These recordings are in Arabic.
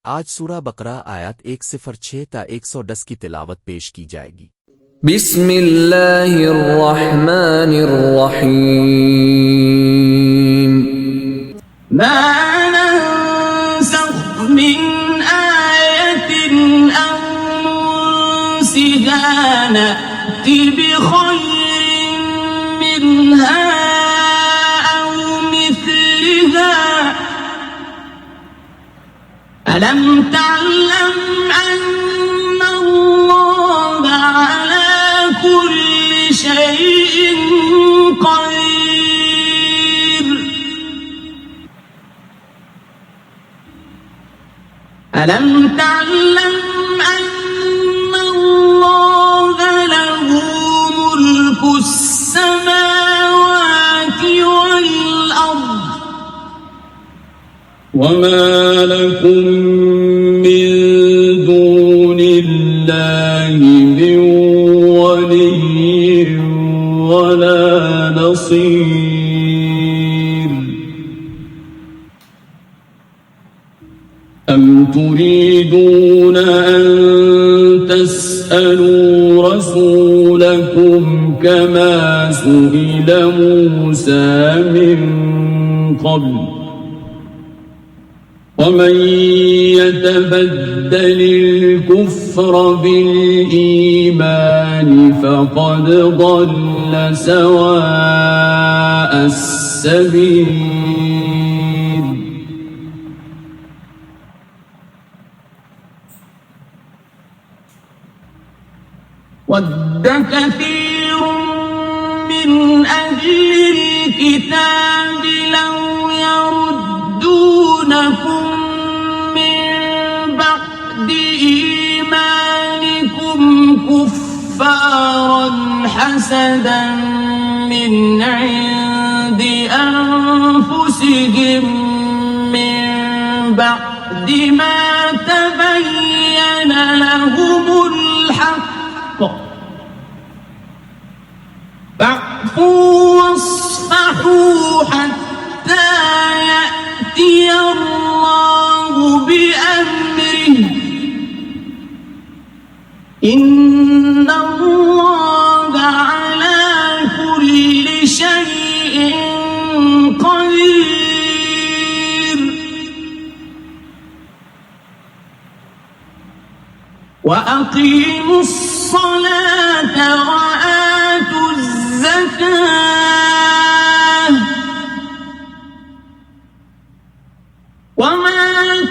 आज सूरा बकरा आयत 106 ता 110 की तिलावत पेश की जाएगी। बिस्मिल्लाहिर्रहमानिर्रहीम। मा नंसख मिन आयतिन औ नुनसिहा नअति बिखैरिन मिनहा औ मिस्लिहा ألم تعلم أن الله على كل شيء قدير ألم تعلم أن الله له ملك السماوات والأرض وما لكم من دون الله من ولي ولا نصير أم تريدون أن تسألوا رسولكم كما سئل موسى من قبل ومن يتبدل الكفر بالإيمان فقد ضل سواء السبيل ود كثير من أهل الكتاب لو يردونكم إيمانكم كفارا حسدا من عند أنفسهم من بعد ما تبين لهم الحق فاعفوا واصفحوا حتى يأتي الله بأمره إن الله على كل شيء قدير وأقيموا الصلاة وآتوا الزكاة وما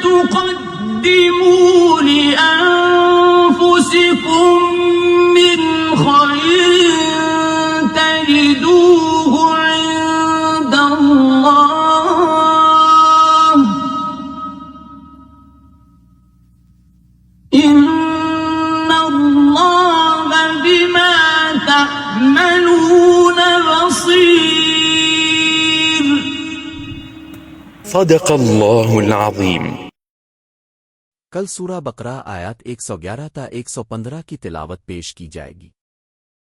تقدموا لأنفسكم من خير تجدوه عند الله إن الله بما تعملون بصير صدق الله العظيم। कल सूरा बकरा आयत 111 ता 115 की तिलावत पेश की जाएगी।